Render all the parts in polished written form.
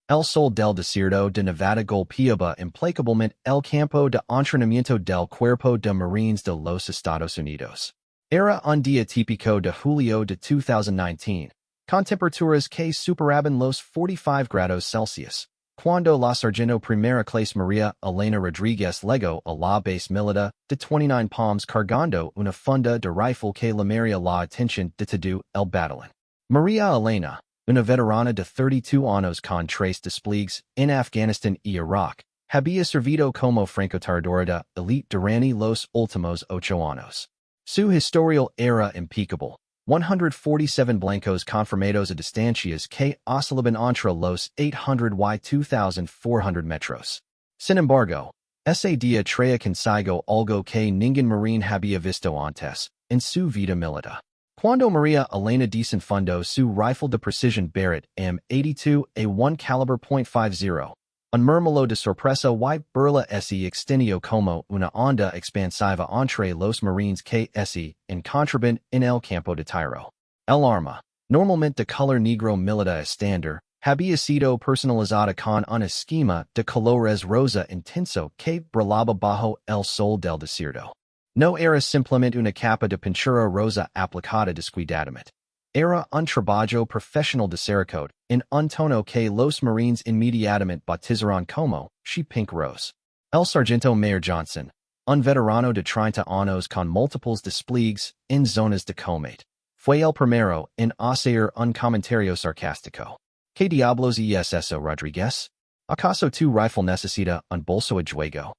El Sol del Desierto de Nevada golpeaba implacablemente el campo de entrenamiento del Cuerpo de Marines de los Estados Unidos. Era un día típico de julio de 2019, con temperaturas que superaban los 45 grados Celsius, cuando la sargento primera clase María Elena Rodríguez llegó a la base militar de 29 Palms cargando una funda de rifle que llamaría la atención de todo el batallón. María Elena, una veterana de 32 años con tres despliegues en Afganistán y Irak, había servido como francotiradora de elite durante los últimos 8 años. Su historial era impeccable. 147 blancos confirmados a distancias que oscilaban entre los 800 y 2,400 metros. Sin embargo, ese día traía consigo algo que ningún marine había visto antes en su vida militar. Cuando María Elena desenfundó su rifle de precisión Barrett M82 A1 caliber .50, un murmullo de sorpresa y burla se extendió como una onda expansiva entre los marines que se encontraban en el campo de tiro. El arma, normalmente de color negro militar estándar, había sido personalizada con un esquema de colores rosa intenso que brillaba bajo el sol del desierto. No era simplemente una capa de pintura rosa aplicada descuidadamente. Era un trabajo profesional de Cerakote, en un tono que los marines inmediatamente bautizaron como she pink rose. El sargento Mayor Johnson, un veterano de 30 años con múltiples despliegues en zonas de combate, fue el primero en hacer un comentario sarcástico. ¿Qué diablos es eso, Rodríguez? ¿Acaso tu rifle necesita un bolso de juego?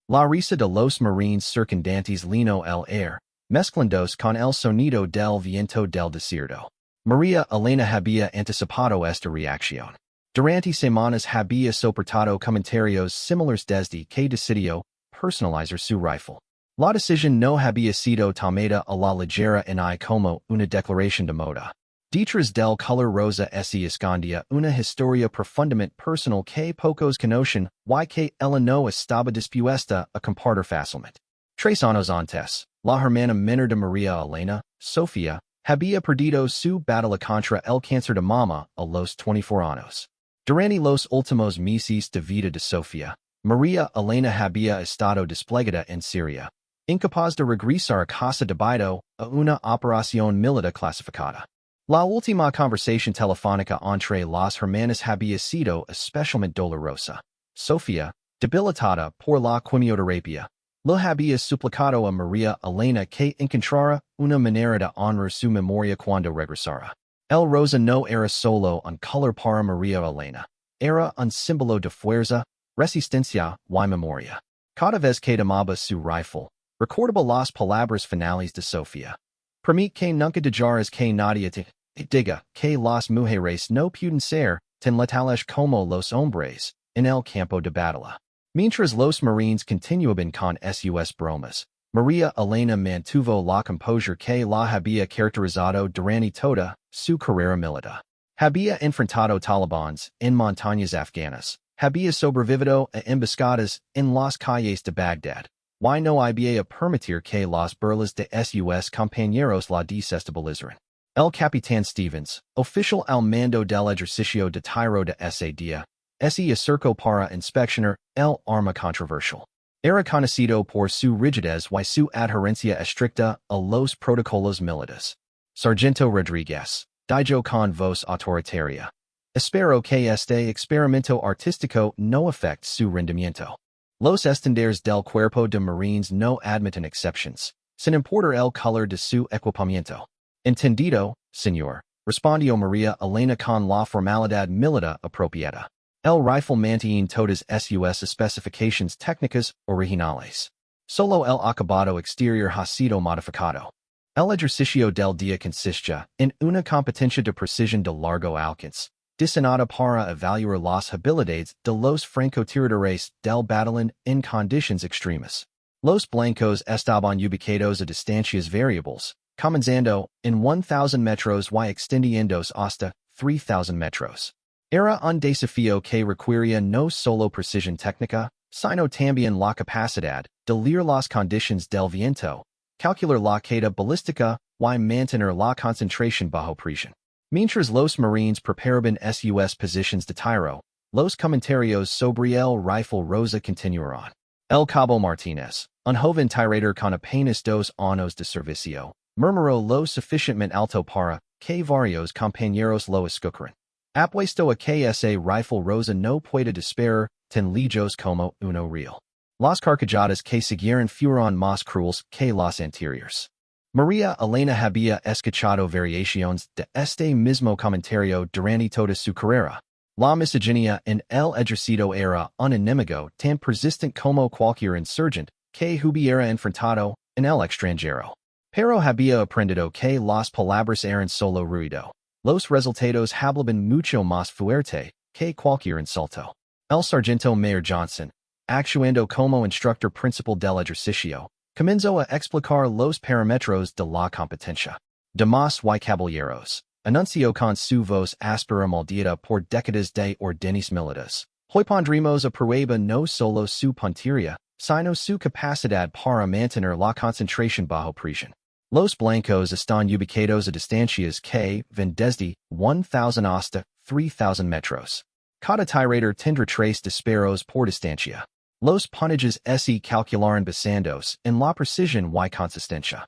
La risa de los marines circundantes llenó el air, mezclándose con el sonido del viento del desierto. María Elena había anticipado esta reacción. Durante semanas había soportado comentarios similares desde que decidió personalizar su rifle. La decisión no había sido tomada a la ligera ni como una declaración de moda. Detrás del color rosa se escondía una historia profundamente personal que pocos conocen y que ella no estaba dispuesta a compartir fácilmente. 3 años antes, la hermana menor de María Elena, Sofía, había perdido su batalla contra el cáncer de mama a los 24 años. Durante los últimos meses de vida de Sofía, María Elena había estado desplegada en Siria, incapaz de regresar a casa debido a una operación militar clasificada. La última conversación telefónica entre las hermanas había sido especialmente dolorosa. Sofía, debilitada por la quimioterapia, le había suplicado a María Elena que encontrara una manera de honrar su memoria cuando regresara. El rosa no era solo un color para María Elena, era un símbolo de fuerza, resistencia y memoria. Cada vez que tomaba su rifle, recordaba las palabras finales de Sofía. Permite que nunca digas que nadie te diga que las mujeres no pueden ser tan letales como los hombres en el campo de batalla. Mientras los marines continuaban con sus bromas, María Elena mantuvo la composure que la había caracterizado durante toda su carrera militar. Había enfrentado talibans en montañas afganas, había sobrevivido a emboscadas en las calles de Bagdad. Y no había permitir que las burlas de sus compañeros la desestabilizaran. El capitán Stevens, oficial al mando del ejercicio de tiro de ese día, se acercó para inspeccionar el arma controversial. Era conocido por su rigidez y su adherencia estricta a los protocolos militares. Sargento Rodríguez, dijo con voz autoritaria. Espero que este experimento artístico no afecte su rendimiento. Los estándares del Cuerpo de Marines no admiten exceptions, sin importar el color de su equipamiento. Entendido, señor, respondió María Elena con la formalidad militar apropiada. El rifle mantiene todas sus especificaciones técnicas originales. Solo el acabado exterior ha sido modificado. El ejercicio del día consiste en una competencia de precisión de largo alcance, diseñada para evaluar las habilidades de los francotiradores del batallón en condiciones extremas. Los blancos estaban ubicados a distancias variables, comenzando en 1,000 metros y extendiéndose hasta 3,000 metros. Era un desafío que requería no solo precisión técnica, sino también la capacidad de leer las condiciones del viento, calcular la caída balística y mantener la concentración bajo presión. Mientras los marines preparaban sus posiciones de tiro, Los comentarios sobre el rifle rosa continuaron. El Cabo Martínez, un joven tirador con apenas 2 años de servicio, murmuró lo suficientemente alto para que varios compañeros lo escucharan. Apuesto a que ese rifle rosa no puede disparar tan lejos como uno real. Las carcajadas que siguieron fueron más crueles que las anteriores. María Elena había escuchado variaciones de este mismo comentario durante toda su carrera. La misoginia en el ejército era un enemigo tan persistente como cualquier insurgente que hubiera enfrentado en el extranjero. Pero había aprendido que las palabras eran solo ruido. Los resultados hablaban mucho más fuerte que cualquier insulto. El sargento Mayor Johnson, actuando como instructor principal del ejercicio, comenzó a explicar los parámetros de la competencia. Damas y caballeros, anunció con su voz áspera maldita por décadas de órdenes militares. Hoy pondremos a prueba no solo su puntería, sino su capacidad para mantener la concentración bajo presión. Los blancos están ubicados a distancias que van desde 1,000 hasta 3,000 metros. Cada tirador tendrá 3 disparos por distancia. Los puntajes se calcularon basándose en la precisión y consistencia.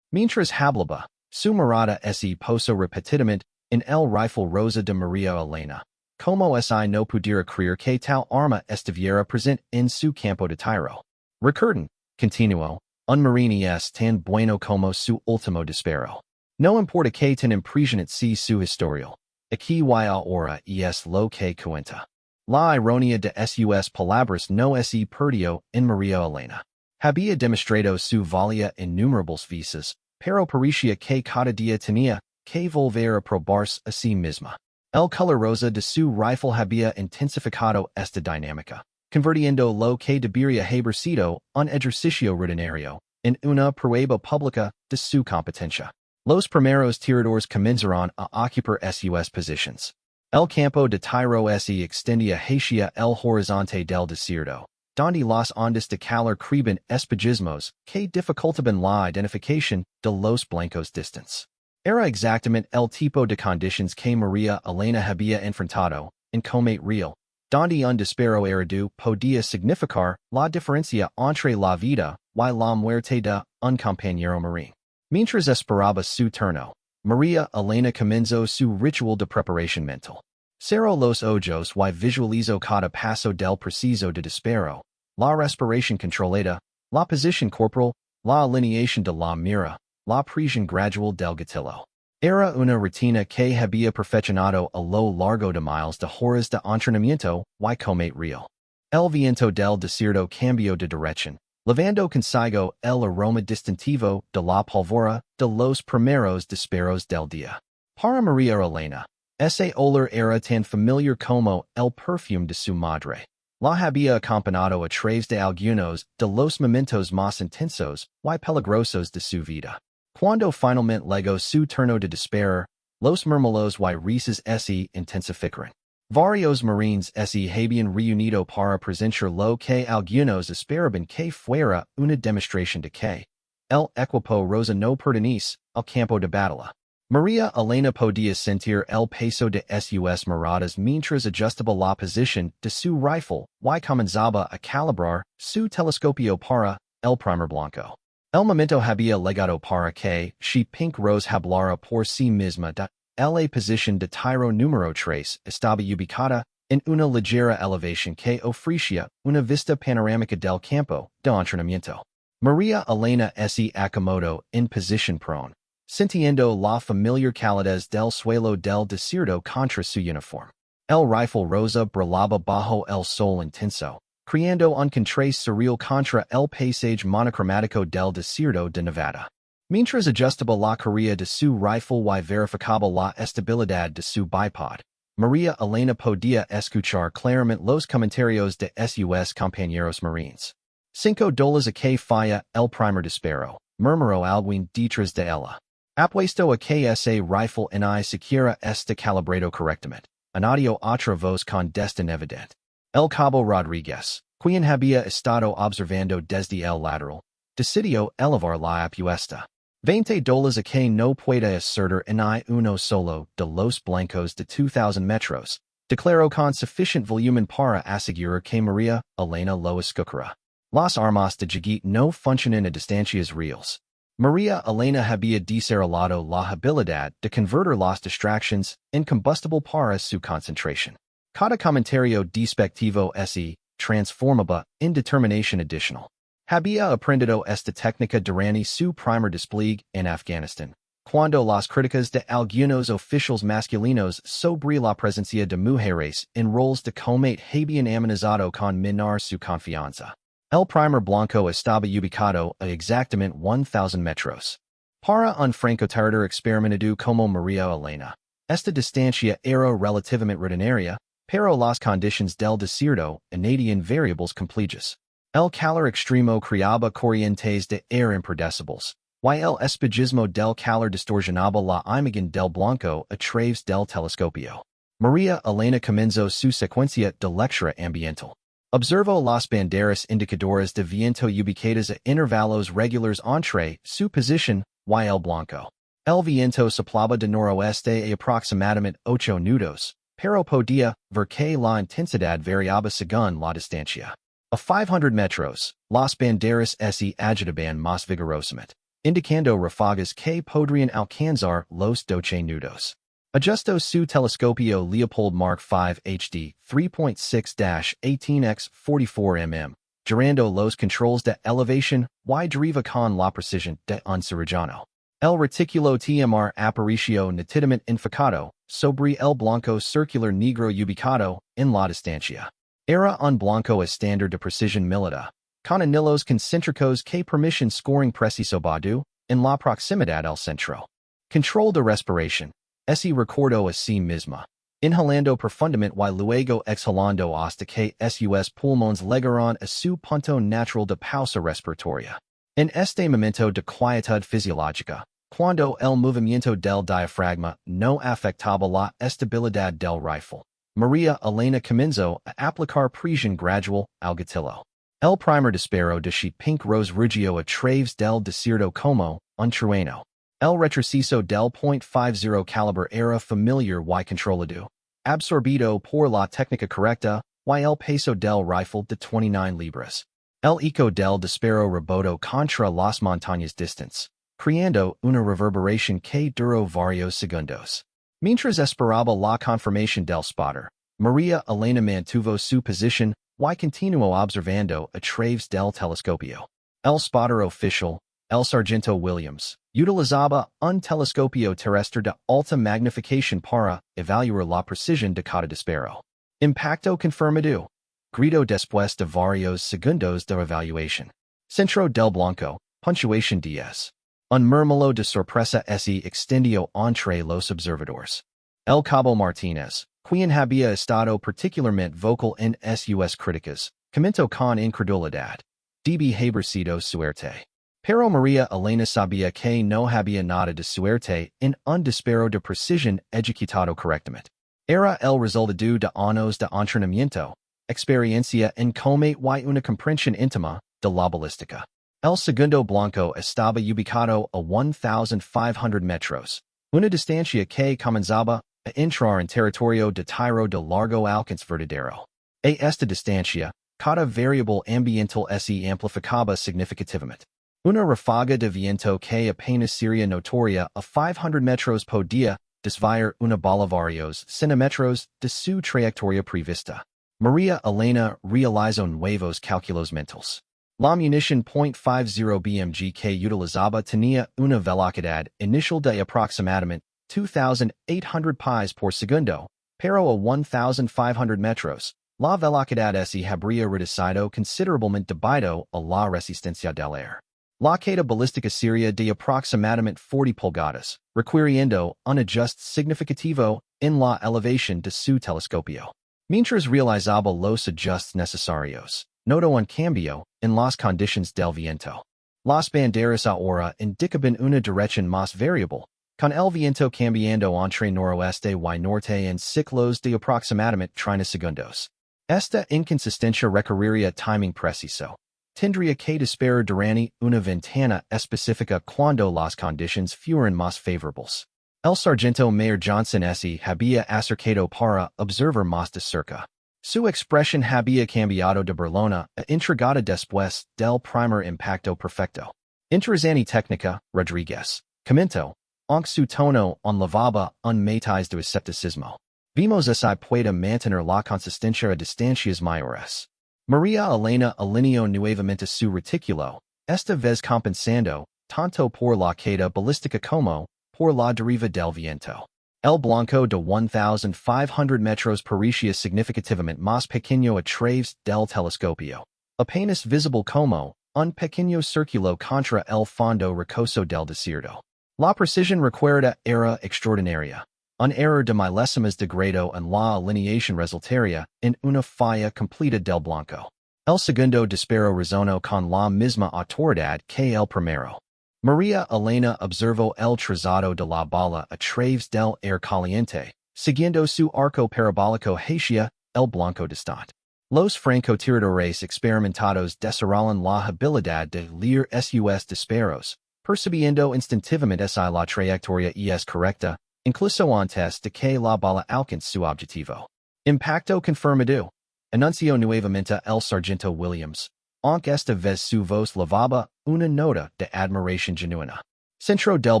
Mientras hablaba, su mirada se posó repetidamente en el rifle rosa de María Elena, como si no pudiera creer que tal arma estuviera presente en su campo de tiro. Recuerden, continuó, un marine es tan bueno como su último disparo. No importa que tan impresionante sea su historial. Aquí y ahora es lo que cuenta. La ironía de sus palabras no se perdió en María Elena. Había demostrado su valía innumerables veces, pero parecía que cada día tenía que volver a probarse a sí misma. El color rosa de su rifle había intensificado esta dinámica, convirtiendo lo que debería haber sido un ejercicio rutinario en una prueba pública de su competencia. Los primeros tiradores comenzaron a ocupar sus posiciones. El campo de tiro se extendía hacia el horizonte del desierto, donde las ondas de calor creaban espejismos que dificultaban la identificación de los blancos distantes. Era exactamente el tipo de condiciones que María Elena había enfrentado en combate real, donde un disparo errado podía significar la diferencia entre la vida y la muerte de un compañero marine. Mientras esperaba su turno, María Elena comenzó su ritual de preparación mental. Cerró los ojos y visualizó cada paso del preciso de disparo, la respiración controlada, la posición corporal, la alineación de la mira, la presión gradual del gatillo. Era una rutina que había perfeccionado a lo largo de miles de horas de entrenamiento y combate real. El viento del desierto cambió de dirección, llevando consigo el aroma distintivo de la pólvora de los primeros disparos del día. Para María Elena, ese olor era tan familiar como el perfume de su madre. La había acompañado a través de algunos de los momentos más intensos y peligrosos de su vida. Cuando finalmente llegó su turno de disparar, los murmullos y risas se intensificaron. Varios marines se habían reunido para presenciar lo que algunos esperaban que fuera una demostración de que el equipo rosa no pertenece al campo de batalla. María Elena podía sentir el peso de sus miradas mientras ajustaba la posición de su rifle y comenzaba a calibrar su telescopio para el primer blanco. El momento había llegado para que she Pink Rose hablara por sí misma de la posición de tiro número 3 estaba ubicada en una ligera elevación que ofrecía una vista panorámica del campo de entrenamiento. María Elena se acomodó en posición prone, sintiendo la familiar calidez del suelo del desierto contra su uniforme. El rifle rosa brillaba bajo el sol intenso, creando un contraste surreal contra el paisaje monocromático del desierto de Nevada. Mientras ajustaba la carrera de su rifle y verificaba la estabilidad de su bipod, María Elena podía escuchar claramente los comentarios de sus compañeros marines. $5 a que falla el primer disparo, murmuró alguien detrás de ella. Apuesto a que ese rifle ni siquiera está calibrado correctamente, añadió otra voz con desdén evidente. El cabo Rodríguez, quien había estado observando desde el lateral, decidió elevar la apuesta. $20 a que no puede acertar ni uno solo de los blancos de 2,000 metros, Declaro con sufficient volumen para asegurar que María Elena lo escuchará. Las armas de llegar no funcionan a distancias reales. María Elena había desarrollado la habilidad de convertir las distracciones en combustible para su concentración. Cada comentario despectivo se transformaba en determinación adicional. Había aprendido esta técnica durante su primer despliegue en Afganistán, cuando las críticas de algunos oficiales masculinos sobre la presencia de mujeres en roles de combate habían amenazado con minar su confianza. El primer blanco estaba ubicado a exactamente 1,000 metros. Para un francotirador experimentado como María Elena, esta distancia era relativamente rutinaria, pero las condiciones del desierto añadían variables complejas. El calor extremo creaba corrientes de aire impredecibles, y el espejismo del calor distorsionaba la imagen del blanco a través del telescopio. María Elena comenzó su secuencia de lectura ambiental. Observó las banderas indicadoras de viento ubicadas a intervalos regulares entre su posición y el blanco. El viento soplaba de noroeste a aproximadamente 8 nudos, pero podía ver que la intensidad variaba según la distancia. A 500 metros, las banderas se agitaban más vigorosamente, indicando ráfagas que podrían alcanzar los 12 nudos. Ajustó su telescopio Leopold Mark V HD 3.6-18x44 mm, girando los controls de elevación y deriva con la precisión de un cirujano. El reticulo TMR apareció nítidamente enfocado sobre el blanco circular negro ubicado en la distancia. Era un blanco estándar de precisión militar, con anillos concéntricos que permiten scoring preciso badu en la proximidad al centro. Control de respiración. Se recordó a sí misma, inhalando profundamente y luego exhalando hasta que sus pulmones llegaron a su punto natural de pausa respiratoria. En este momento de quietud fisiológica, cuando el movimiento del diafragma no afectaba la estabilidad del rifle, María Elena comenzó a aplicar presión gradual al gatillo. El primer disparo de sheet pink rose rugió a través del desierto como un trueno. El retroceso del .50 calibre era familiar y controlado, absorbido por la técnica correcta y el peso del rifle de 29 libras. El eco del disparo rebotó contra las montañas distantes, creando una reverberación que duró varios segundos. Mientras esperaba la confirmación del spotter, María Elena mantuvo su posición y continuó observando a través del telescopio. El spotter oficial, el sargento Williams, utilizaba un telescopio terrestre de alta magnificación para evaluar la precisión de cada disparo. Impacto confirmado. Grito después de varios segundos de evaluación. Centro del blanco, puntuación 10. Un murmullo de sorpresa se extendió entre los observadores. El Cabo Martínez, quien había estado particularmente vocal en sus críticas, comentó con incredulidad. Debe haber sido suerte. Pero María Elena sabía que no había nada de suerte en un disparo de precisión ejecutado correctamente. Era el resultado de años de entrenamiento, experiencia en combate y una comprensión íntima de la balística. El segundo blanco estaba ubicado a 1,500 metros, una distancia que comenzaba a entrar en territorio de tiro de largo alcance verdadero. A esta distancia, cada variable ambiental se amplificaba significativamente. Una ráfaga de viento que apenas sería notoria a 500 metros podía desviar una bala varios centímetros de su trayectoria prevista. María Elena realizó nuevos cálculos mentales. La munición .50 BMG que utilizaba tenía una velocidad inicial de aproximadamente 2,800 pies por segundo, pero a 1,500 metros, la velocidad se habría reducido considerablemente debido a la resistencia del aire. La caída balística sería de aproximadamente 40 pulgadas, requiriendo un ajuste significativo en la elevación de su telescopio. Mientras realizaba los ajustes necesarios, notó un cambio en las condiciones del viento. Las banderas ahora indicaban una dirección más variable, con el viento cambiando entre noroeste y norte en ciclos de aproximadamente 30 segundos. Esta inconsistencia requeriría timing preciso. Tendría que disparar durante una ventana específica cuando las condiciones fueran más favorables. El Sargento Mayor Johnson se había acercado para observar más de cerca. Su expresión había cambiado de burlona a intrigada después del primer impacto perfecto. Interesante técnica, Rodríguez comentó, aunque su tono enlevaba un matiz de escepticismo. Vimos si puede mantener la consistencia a distancias mayores. María Elena alineó nuevamente su retículo, esta vez compensando, tanto por la queda balística como por la deriva del viento. El blanco de 1,500 metros parecía significativamente más pequeño a través del telescopio, apenas visible como un pequeño círculo contra el fondo rocoso del desierto. La precisión requerida era extraordinaria. Un error de milésimas de grado en la alineación resultaría en una falla completa del blanco. El segundo disparo resonó con la misma autoridad que el primero. María Elena observó el trazado de la bala a través del aire caliente, siguiendo su arco parabólico hacia el blanco distante. Los francotiradores experimentados desarrollan la habilidad de leer sus disparos, percibiendo instintivamente si la trayectoria es correcta, incluso antes de que la bala alcance su objetivo. Impacto confirmado. Anunció nuevamente el sargento Williams, aunque esta vez su voz levaba una nota de admiración genuina. Centro del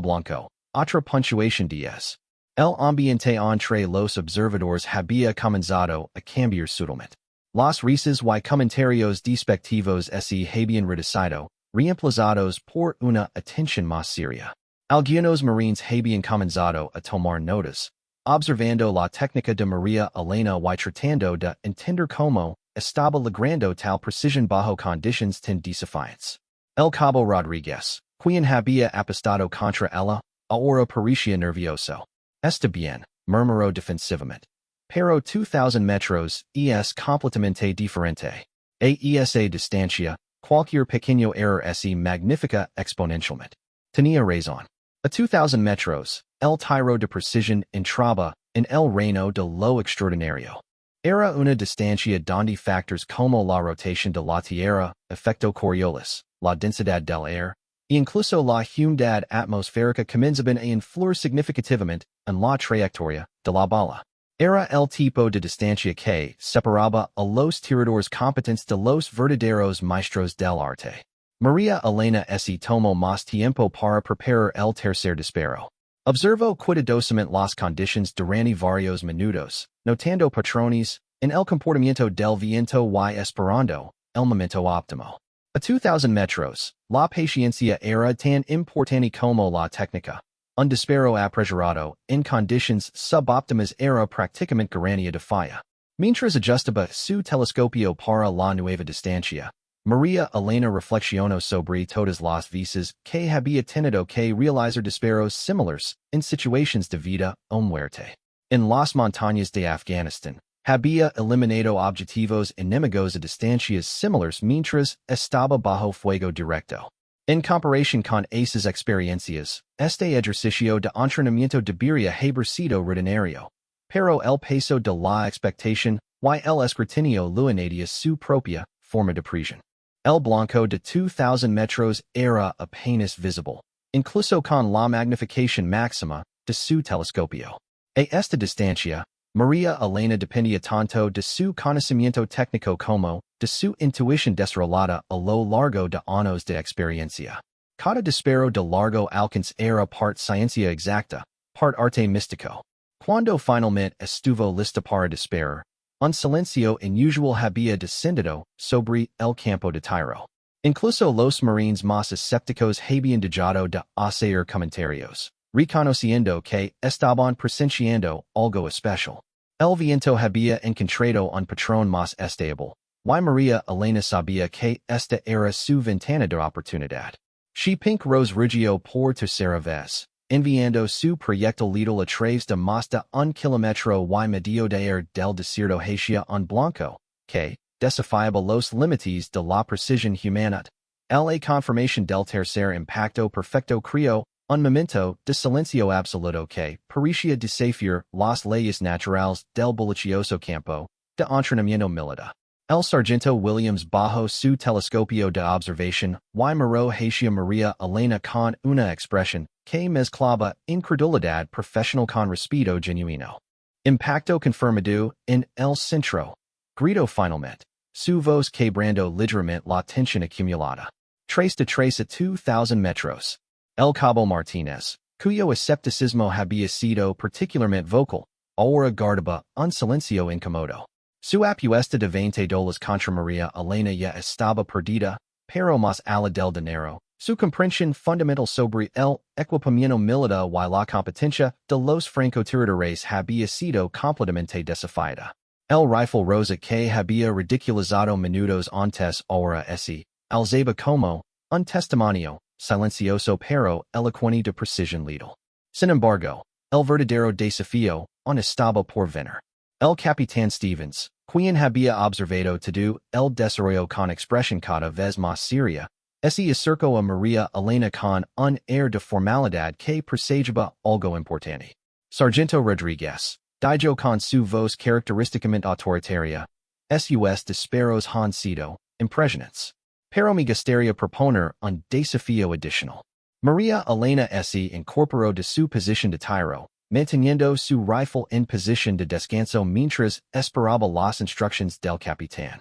Blanco, otra puntuación 10. El ambiente entre los observadores había comenzado a cambiar sutilmente. Los risas y comentarios despectivos se habían reducido, reemplazados por una atención más seria. Algunos marines habían comenzado a tomar notas, observando la técnica de María Elena y tratando de entender cómo estaba logrando tal precisión bajo condiciones tan desafiantes. El cabo Rodríguez, quien había apostado contra ella, ahora parecía nervioso. Está bien, murmuró defensivamente. Pero 2,000 metros es completamente diferente. A esa distancia, cualquier pequeño error se magnifica exponencialmente. Tenía razón. A 2,000 metros, el tiro de precisión entraba en el reino de lo extraordinario. Era una distancia donde factores como la rotación de la Tierra, efecto Coriolis, la densidad del aire, e incluso la humedad atmosférica comenzaban a influir significativamente en la trayectoria de la bala. Era el tipo de distancia que separaba a los tiradores competentes de los verdaderos maestros del arte. María Elena se tomó más tiempo para preparar el tercer disparo. Observó cuidadosamente las condiciones durante varios minutos, notando patrones en el comportamiento del viento y esperando el momento óptimo. A 2,000 metros, la paciencia era tan importante como la técnica. Un disparo apresurado en condiciones subóptimas era prácticamente garantía de falla. Mientras ajustaba su telescopio para la nueva distancia, María Elena reflexionó sobre todas las veces que había tenido que realizar disparos similares en situaciones de vida o muerte. En las montañas de Afganistán, había eliminado objetivos enemigos a distancias similares mientras estaba bajo fuego directo. En comparación con esas experiencias, este ejercicio de entrenamiento debería haber sido rutinario, pero el peso de la expectación y el escrutinio lo añadía su propia forma de presión. El blanco de 2,000 metros era apenas visible, incluso con la magnificación máxima de su telescopio. A esta distancia, María Elena dependía tanto de su conocimiento técnico como de su intuición desarrollada a lo largo de años de experiencia. Cada disparo de largo alcance era part ciencia exacta, part arte místico. Cuando finalmente estuvo lista para disparar, un silencio inusual había descendido sobre el campo de tiro. Incluso los marines más escépticos habían dejado de hacer comentarios, reconociendo que estaban presenciando algo especial. El viento había encontrado un patrón más estable, y María Elena sabía que esta era su ventana de oportunidad. She pink rose rugió por tercera vez, enviando su proyectil letal a través de más de 1 kilómetro y medio de aire del desierto hacia un blanco, que desafiaba los límites de la precisión humana. La confirmación del tercer impacto perfecto creó un momento de silencio absoluto que parecía desafiar las leyes naturales del bullicioso campo de entrenamiento militar. El sargento Williams bajo su telescopio de observación y miró hacia María Elena con una expresión que mezclaba incredulidad profesional con respeto genuino. Impacto confirmado en el centro. Grito finalmente. Su voz quebrando ligeramente la tensión acumulada. Trace de trace a 2,000 metros. El Cabo Martínez, cuyo escepticismo había sido particularmente vocal, ahora guardaba un silencio incómodo. Su apuesta de 20 dólares contra María Elena ya estaba perdida, pero más allá del dinero, su comprensión fundamental sobre el equipamiento militar y la competencia de los francotiradores había sido completamente desafiada. El rifle rosa que había ridiculizado minutos antes ahora ese, alzaba como un testimonio, silencioso pero elocuente de precisión letal. Sin embargo, el verdadero desafío aún estaba por venir. El capitán Stevens, quien había observado todo el desarrollo con expresión cada vez más seria, se acercó a María Elena con un air de formalidad que presagaba algo importante. Sargento Rodríguez, dijo con su voz característicamente autoritaria, sus disparos han sido impresionantes. Pero me gustaría proponer un desafío adicional. María Elena se incorporó de su posición de tiro, manteniendo su rifle en posición de descanso mientras esperaba las instrucciones del capitán.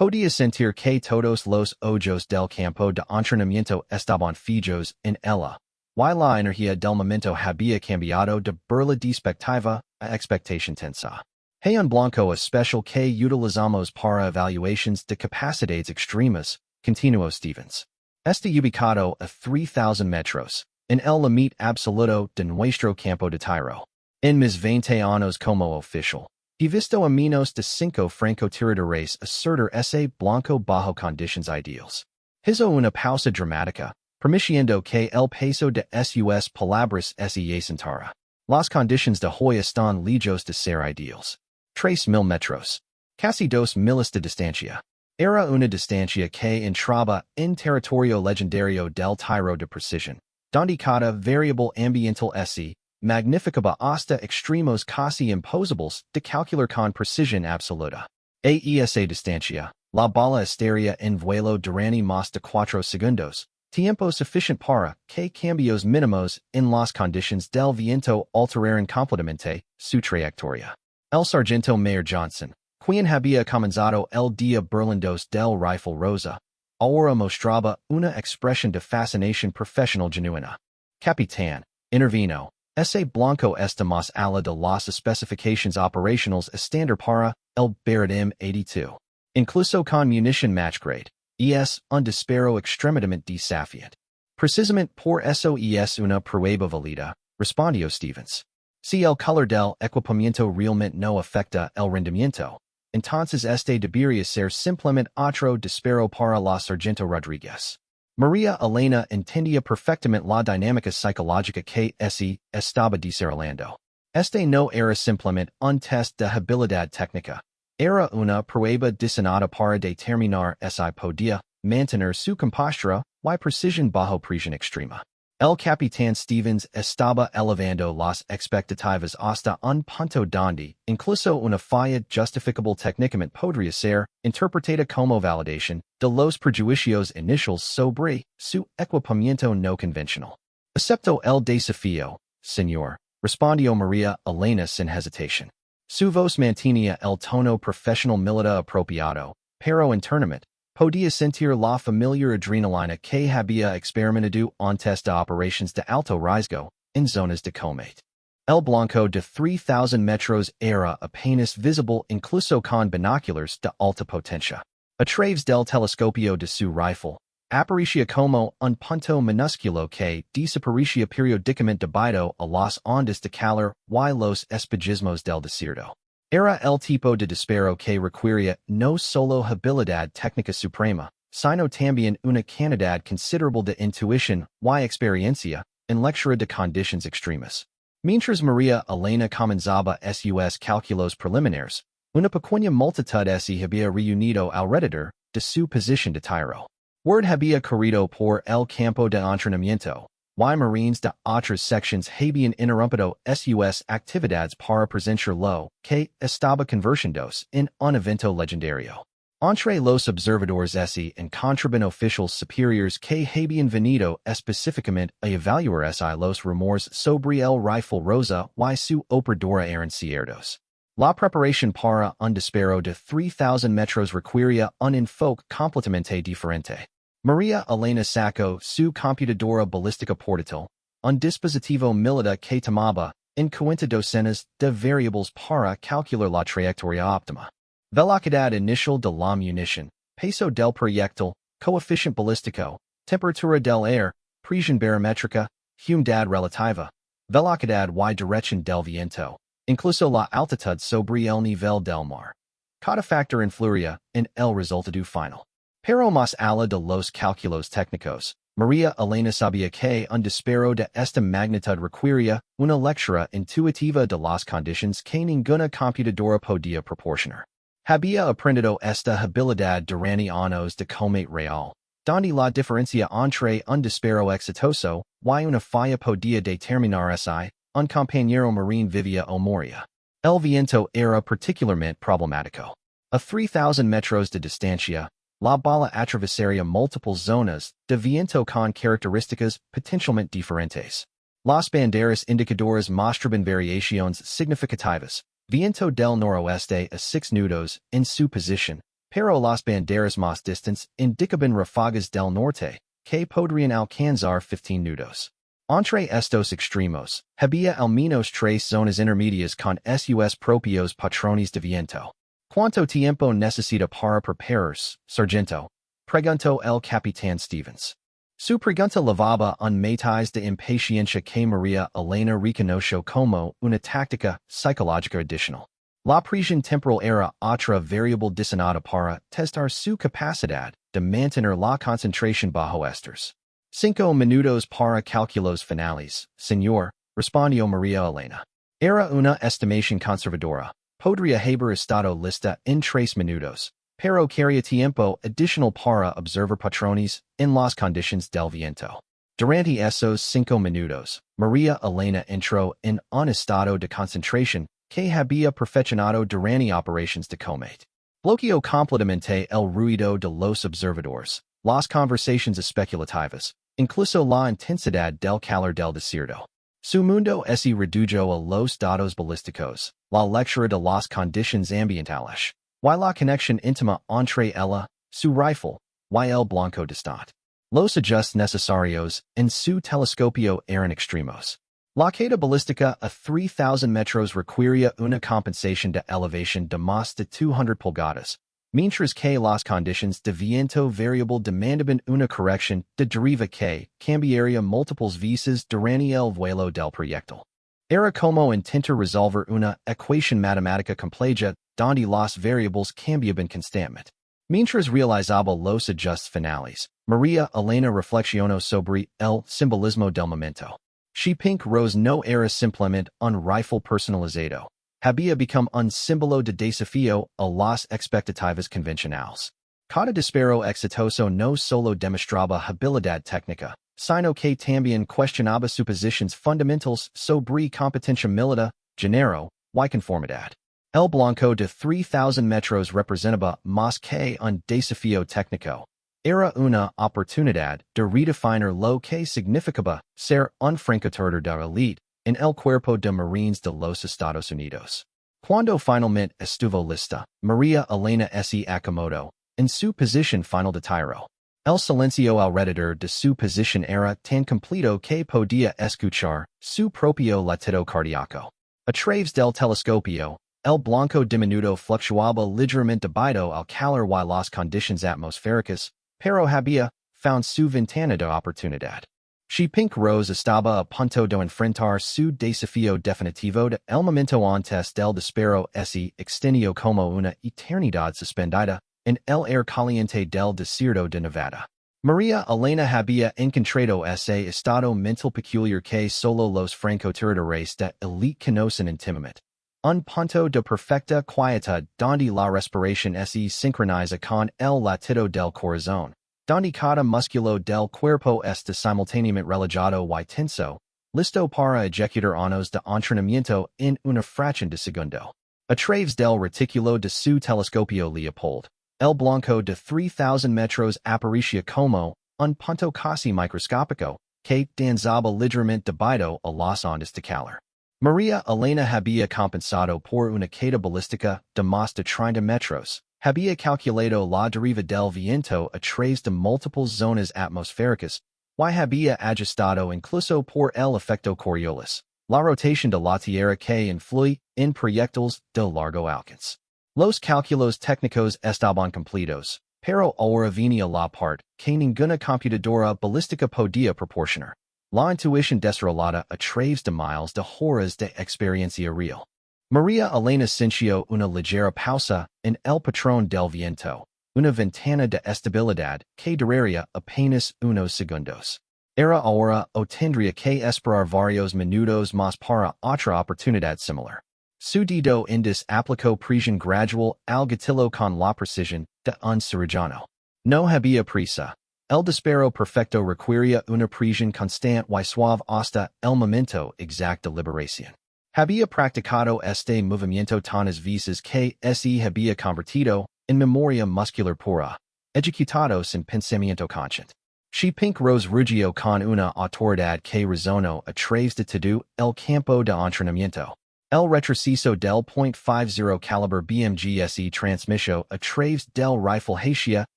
Podía sentir que todos los ojos del campo de entrenamiento estaban fijos en ella, y la energía del momento había cambiado de burla despectiva a expectación tensa. Hay un blanco especial que utilizamos para evaluaciones de capacidades extremas, continuó Stevens. Está ubicado a 3,000 metros, en el límite absoluto de nuestro campo de tiro. En mis 20 años como oficial, he visto a menos de 5 francotiradores acertar ese blanco bajo condiciones ideales. Hizo una pausa dramática, permitiendo que el peso de sus palabras se asentara. Las condiciones de hoy están lejos de ser ideales. 3,000 metros. Casi 2,000 de distancia. Era una distancia que entraba en territorio legendario del tiro de precisión, donde cada variable ambiental se magnificaba hasta extremos casi imposibles de calcular con precisión absoluta. Esa distancia, la bala estaría en vuelo durante más de 4 segundos, tiempo suficiente para que cambios mínimos en las condiciones del viento alteraran completamente su trayectoria. El sargento Mayor Johnson, quien había comenzado el día burlándose del rifle rosa, ahora mostraba una expresión de fascinación profesional genuina. Capitán, intervino, ese blanco está más allá de las especificaciones operacionales estándar para el Baratim 82. Incluso con munición match grade, es un disparo extremadamente desafiante. Precisamente por eso es una prueba válida, respondió Stevens. Si el color del equipamiento realmente no afecta el rendimiento, entonces este debería ser simplemente otro disparo para la sargento Rodríguez. María Elena entendía perfectamente la dinámica psicológica que se estaba desarrollando. Este no era simplemente un test de habilidad técnica, era una prueba diseñada para determinar si podía mantener su compostura y precisión bajo presión extrema. El capitán Stevens estaba elevando las expectativas hasta un punto donde incluso una falla justificable técnicamente podría ser interpretada como validación de los prejuicios iniciales sobre su equipamiento no convencional. Acepto el desafío, señor, respondió María Elena sin hesitación. Su voz mantenía el tono profesional militar apropiado, pero internamente, podía sentir la familiar adrenalina que había experimentado antes de operaciones de alto riesgo en zonas de combate. El blanco de 3,000 metros era apenas visible incluso con binoculars de alta potencia. A través del telescopio de su rifle, aparecía como un punto minúsculo que desaparecía periódicamente debido a las ondas de calor y los espejismos del desierto. Era el tipo de disparo que requería no solo habilidad técnica suprema, sino también una cantidad considerable de intuición y experiencia en lectura de condiciones extremas. Mientras María Elena comenzaba sus cálculos preliminares, una pequeña multitud se había reunido alrededor de su posición de tiro. Word había corrido por el campo de entrenamiento, y marines de otras secciones habían interrumpido sus actividades para presenciar lo que estaba convirtiéndose en un evento legendario. Entre los observadores esse and contraben oficials superiores que habían venido específicamente a evaluar los rumores sobre el rifle rosa y su operadora eran ciertos. La preparación para un disparo de 3,000 metros requería un enfoque completamente diferente. María Elena sacó su computadora balística portátil, un dispositivo militar que tomaba en cuenta docenas de variables para calcular la trayectoria óptima. Velocidad inicial de la munición, peso del proyectil, coeficient balístico, temperatura del aire, presión barométrica, humedad relativa, velocidad y dirección del viento, incluso la altitud sobre el nivel del mar. Cada factor influiría en el resultado final. Pero más allá de los cálculos técnicos, María Elena sabía que un disparo de esta magnitud requería una lectura intuitiva de las condiciones que ninguna computadora podía proporcionar. Había aprendido esta habilidad durante años de combate real, donde la diferencia entre un disparo exitoso y una falla podía determinar si un compañero marine vivía o moría. El viento era particularmente problemático. A 3,000 metros de distancia, la bala atravesaría múltiples zonas de viento con características potencialmente diferentes. Las banderas indicadoras mostraban variaciones significativas. Viento del noroeste a 6 nudos en su posición, pero las banderas más distantes indicaban ráfagas del norte, que podrían alcanzar 15 nudos. Entre estos extremos, había al menos 3 zonas intermedias con sus propios patrones de viento. ¿Cuánto tiempo necesita para prepararse, sargento? Preguntó el capitán Stevens. Su pregunta levaba un matiz de impaciencia que María Elena reconoció como una táctica psicológica adicional. La presión temporal era otra variable diseñada para testar su capacidad de mantener la concentración bajo estos. 5 minutos para cálculos finales, señor, respondió María Elena. Era una estimación conservadora. Podría haber estado lista en 3 minutos. Pero quería tiempo adicional para observar patrones en las condiciones del viento. Durante esos 5 minutos, María Elena entró en un estado de concentración que había perfeccionado durante operaciones de combate. Bloqueó completamente el ruido de los observadores, las conversaciones especulativas, incluso la intensidad del calor del desierto. Su mundo se redujo a los datos balísticos, la lectura de las condiciones ambientales, y la conexión íntima entre ella, su rifle, y el blanco distante. Los ajustes necesarios en su telescopio eran extremos. La caída balística a 3,000 metros requería una compensación de elevación de más de 200 pulgadas, mientras que las condiciones de viento variable demandaban una corrección de deriva que cambiaría múltiples veces durante el vuelo del proyectil. Era como intentar resolver una ecuación matemática compleja donde las variables cambiaban constantemente. Mientras realizaba los ajustes finales, María Elena reflexionó sobre el simbolismo del momento. She Pink Rose no era simplemente un rifle personalizado. Había become un símbolo de desafío a las expectativas convencionales. Cada disparo exitoso no solo demostraba habilidad técnica, sino que también cuestionaba suposiciones fundamentales sobre competencia militar, género, y conformidad. El blanco de 3,000 metros representaba más que un desafío técnico. Era una oportunidad de redefinir lo que significaba ser un francotirador de élite en el cuerpo de marines de los Estados Unidos. Cuando finalmente estuvo lista, María Elena se acomodó en su posición final de tiro. El silencio alrededor de su posición era tan completo que podía escuchar su propio latido cardíaco. A través del telescopio, el blanco diminuto fluctuaba ligeramente debido al calor y las condiciones atmosféricas, pero había found su ventana de oportunidad. She Pink Rose estaba a punto de enfrentar su desafío definitivo de el momento antes del disparo se extendió como una eternidad suspendida en el aire caliente del desierto de Nevada. María Elena había encontrado ese estado mental peculiar que solo los francotiradores de élite conocen íntimamente. Un punto de perfecta quietud donde la respiración se sincroniza con el latido del corazón, donde cada músculo del cuerpo está simultáneamente relajado y tenso, listo para ejecutar años de entrenamiento en una fracción de segundo. A través del retículo de su telescopio Leopold, El Blanco de 3,000 metros aparicia como un punto casi microscópico, que danzaba ligeramente debido a las ondas de calor. María Elena había compensado por una caída balística de más de 30 metros. Había calculado la deriva del viento a través de múltiples zonas atmosféricas, y había ajustado incluso por el efecto Coriolis la rotación de la Tierra que influye en proyectiles de largo alcance. Los cálculos técnicos estaban completos, pero ahora venía la parte que ninguna computadora balística podía proporcionar. La intuición desarrollada a través de miles de horas de experiencia real. María Elena sintió una ligera pausa en el patrón del viento, una ventana de estabilidad que duraría apenas unos segundos. Era ahora o tendría que esperar varios minutos más para otra oportunidad similar. Su dedo índice aplicó presión gradual al gatillo con la precisión de un cirujano. No había prisa. El disparo perfecto requería una presión constante y suave hasta el momento exacto de liberación. Había practicado este movimiento tantas veces que se había convertido en memoria muscular pura, ejecutado sin pensamiento consciente. She pink rose rugio con una autoridad que resonó a través de todo el campo de entrenamiento. El retroceso del .50 calibre BMG se transmitió a través del rifle hacia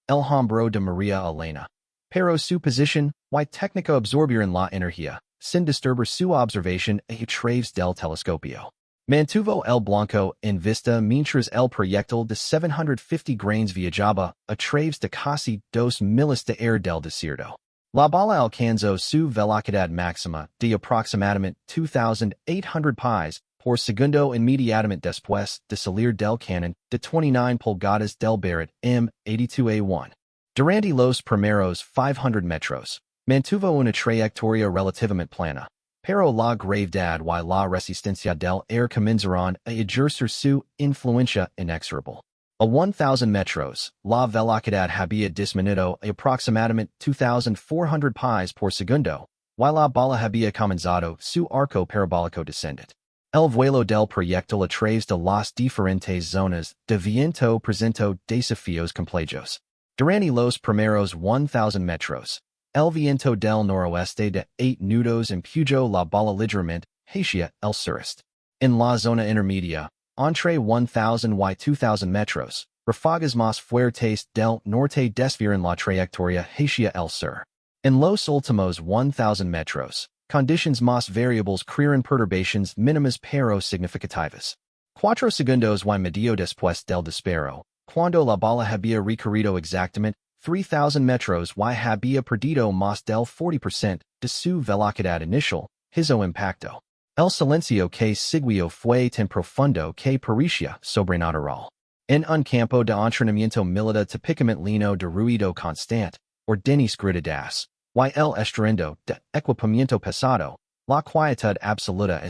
el hombro de María Elena. Pero su posición y técnica absorbieron la energía, sin disturbar su observación a través del telescopio. Mantuvo el blanco en vista mientras el proyectil de 750 grains viajaba a través de casi 2 miles de aire del desierto. La bala alcanzó su velocidad máxima de aproximadamente 2,800 pies por segundo inmediatamente después de salir del cañón de 29 pulgadas del Barrett M82A1. Durante los primeros 500 metros, mantuvo una trayectoria relativamente plana, pero la gravedad y la resistencia del aire comenzaron a ejercer su influencia inexorable. A 1,000 metros, la velocidad había disminuido a aproximadamente 2,400 pies por segundo, y la bala había comenzado su arco parabólico descendente. El vuelo del proyectil a través de las diferentes zonas de viento presentó desafíos complejos. Durante los primeros 1,000 metros, el viento del noroeste de 8 nudos empujó la bala ligeramente hacia el sureste. En la zona intermedia, entre 1,000 y 2,000 metros, ráfagas más fuertes del norte desviaron la trayectoria hacia el sur. En los últimos 1,000 metros, conditions más variables crearon perturbaciones mínimas pero significativas. 4 segundos y medio después del disparo, cuando la bala había recorrido exactamente 3,000 metros y había perdido más del 40% de su velocidad inicial, hizo impacto. El silencio que siguió fue tan profundo que parecía sobrenatural. En un campo de entrenamiento militar típicamente lleno de ruido constante, órdenes gritadas, y el estruendo de equipamiento pesado, la quietud absoluta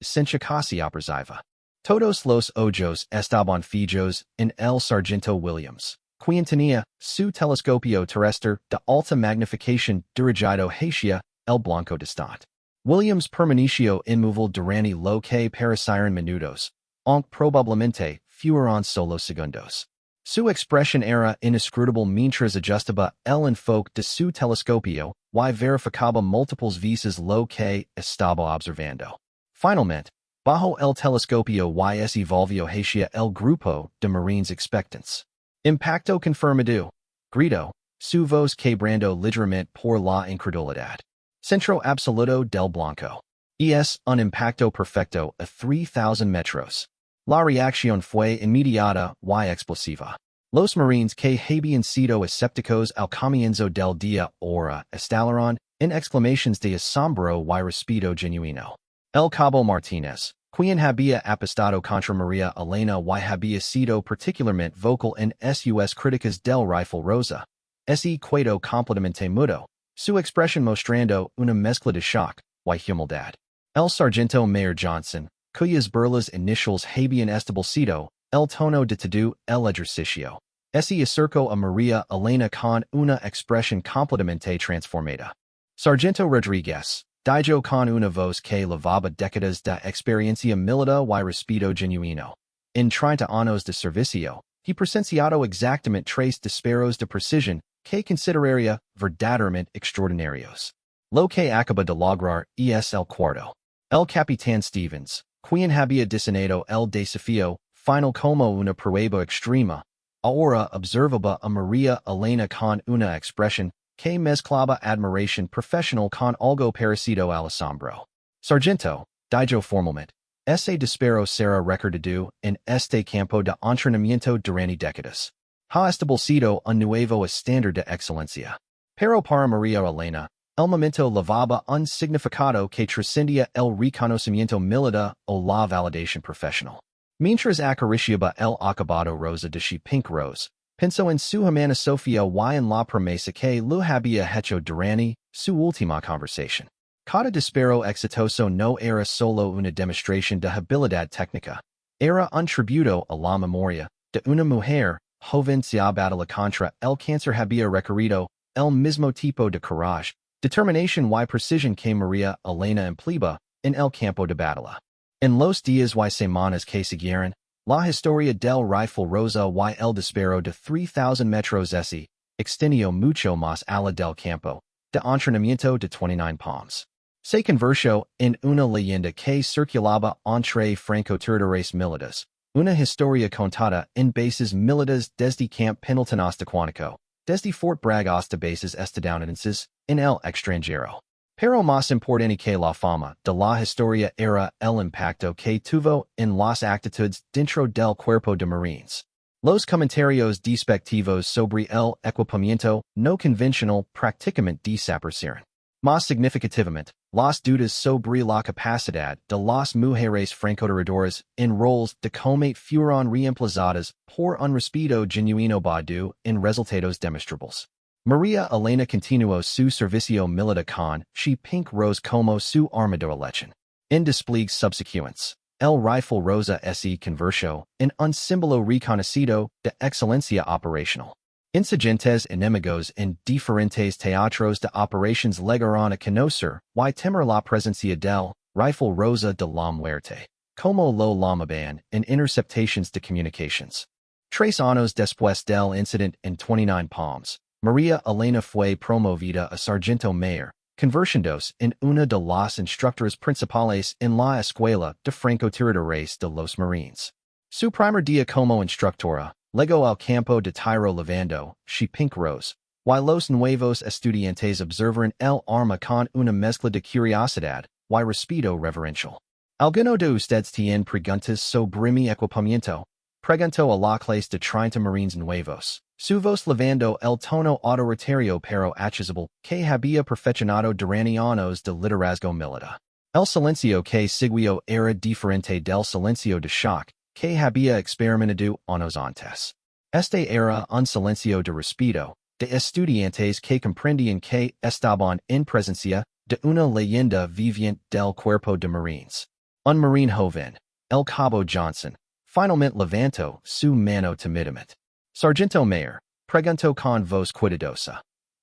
esencia casi opresiva. Todos los ojos estaban fijos en el sargento Williams, quien tenía su telescopio terrestre de alta magnificación dirigido hacia el blanco distante. Williams permaneció inmóvil durante lo que parecieron minutos, aunque probablemente fueron solo segundos. Su expresión era inscrutable mientras ajustaba el enfoque de su telescopio y verificaba múltiples veces lo que estaba observando. Finalmente, bajo el telescopio y se volvió hacia el grupo de marines expectantes. Impacto confirmado, gritó, su voz quebrando ligeramente por la incredulidad. Centro absoluto del blanco. Es un impacto perfecto a 3,000 metros. La reacción fue inmediata y explosiva. Los marines que habían sido escépticos al comienzo del día ahora estallaron en exclamaciones de asombro y respeto genuino. El cabo Martínez, quien había apostado contra María Elena y había sido particularmente vocal en sus críticas del rifle rosa, se quedó completamente mudo, su expresión mostrando una mezcla de shock y humildad. El sargento Mayor Johnson, cuyas burlas iniciales habían establecido el tono de todo el ejercicio, se acercó a María Elena con una expresión completamente transformada. Sargento Rodríguez, dijo con una voz que lavaba décadas de experiencia militar y respeto genuino. En 30 años de servicio, y presenciado exactamente tres disparos de precisión que consideraría verdaderamente extraordinarios. Lo que acaba de lograr es el cuarto. El Capitán Stevens, quien había diseñado el desafío final como una prueba extrema, ahora observaba a María Elena con una expresión que mezclaba admiración profesional con algo parecido al asombro. Sargento, dijo formalmente, ese disparo será recordado en este campo de entrenamiento durante décadas. Ha establecido un nuevo estándar de excelencia. Pero para María Elena, el momento llevaba un significado que trascendía el reconocimiento militar o la validación profesional. Mientras acariciaba el acabado rosa de su pink rose, pensó en su hermana Sofía y en la promesa que lo había hecho durante su última conversación. Cada disparo exitoso no era solo una demostración de habilidad técnica, era un tributo a la memoria de una mujer joven que batalla contra el cáncer había requerido el mismo tipo de coraje, determinación y precisión que María Elena empleaba en el campo de batalla. En los días y semanas que siguieron, la historia del rifle rosa y el disparo de 3,000 metros se extendió mucho más allá del campo de entrenamiento de 29 palms. Se convirtió en una leyenda que circulaba entre francotiradores militares, una historia contada en bases militares desde Camp Pendleton hasta Quantico, desde Fort Bragg hasta bases estadounidenses en el extranjero. Pero más importante que la fama de la historia era el impacto que tuvo en las actitudes dentro del cuerpo de Marines. Los comentarios despectivos sobre el equipamiento no convencional prácticamente desaparecieron. Más significativamente, las dudas sobre la capacidad de las mujeres francotiradoras en roles de combate fueron reemplazadas por un respeto genuino basado en resultados demostrables. María Elena continuó su servicio militar con su pink rose como su arma de elección. En despliegues subsecuentes, el rifle rosa se convirtió en un símbolo reconocido de excelencia operacional. Insurgentes enemigos en diferentes teatros de operaciones llegaron a conocer y temer la presencia del rifle rosa de la muerte, como lo llamaban en interceptations de comunications. 3 años después del incidente en 29 Palms, María Elena fue promovida a sargento mayor, convirtiéndose en una de las instructoras principales en la Escuela de Francotiradores de los Marines. Su primer día como instructora, llegó al campo de tiro levando su pink rose, y los nuevos estudiantes observaron el arma con una mezcla de curiosidad y respeto reverencial. ¿Alguno de ustedes tiene preguntas sobre mi equipamiento? Preguntó a la clase de 30 Marines nuevos. Su voz levando el tono autoritario pero accesible que había perfeccionado durante años de liderazgo militar. El silencio que siguió era diferente del silencio de shock que había experimentado años antes. Este era un silencio de respeto, de estudiantes que comprendían que estaban en presencia de una leyenda viviente del cuerpo de Marines. Un Marine joven, el Cabo Johnson, finalmente levantó su mano timidamente. Sargento Mayor, preguntó con voz cuidadosa.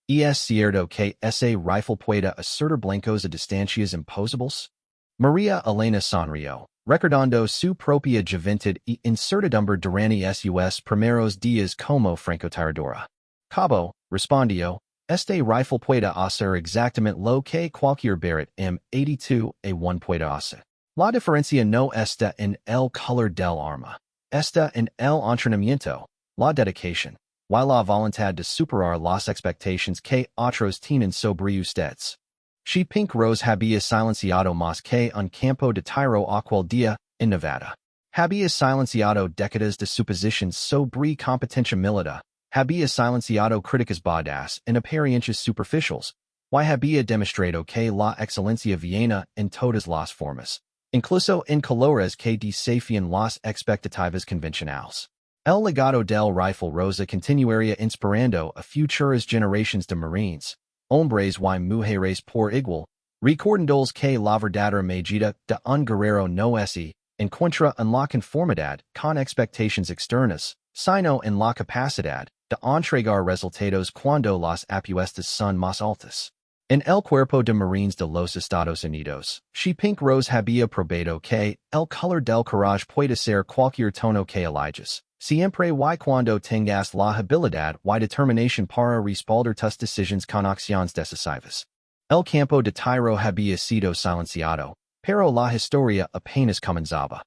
¿Es cierto que ese rifle puede acertar blancos a distancias imposibles? María Elena sonrió, recordando su propia juventud y incertidumbre durante sus primeros días como francotiradora. Cabo, respondió, este rifle puede hacer exactamente lo que cualquier Barrett M82A1 puede hacer. La diferencia no está en el color del arma, está en el entrenamiento, la dedicación, y la voluntad de superar las expectations que otros tienen sobre ustedes. Su pink rose había silenciado más que un campo de tiro aquel día en Nevada. Había silenciado décadas de suposiciones sobre competencia militar, había silenciado críticas badas en apariencias superficiales, y había demostrado que la excelencia viene en todas las formas, incluso en colores que desafían las expectativas convencionales. El legado del rifle rosa continuaría inspirando a futuras generaciones de Marines, hombres y mujeres por igual, recordándoles que la verdadera medida de un guerrero no se encuentra en la conformidad con expectations externas, sino en la capacidad de entregar resultados cuando las apuestas son más altas. En el cuerpo de Marines de los Estados Unidos, su pink rose había probado que el color del coraje puede ser cualquier tono que eliges, Siempre y cuando tengas la habilidad y determinación para respaldar tus decisiones con acciones decisivas. El campo de tiro había sido silenciado, pero la historia apenas comenzaba.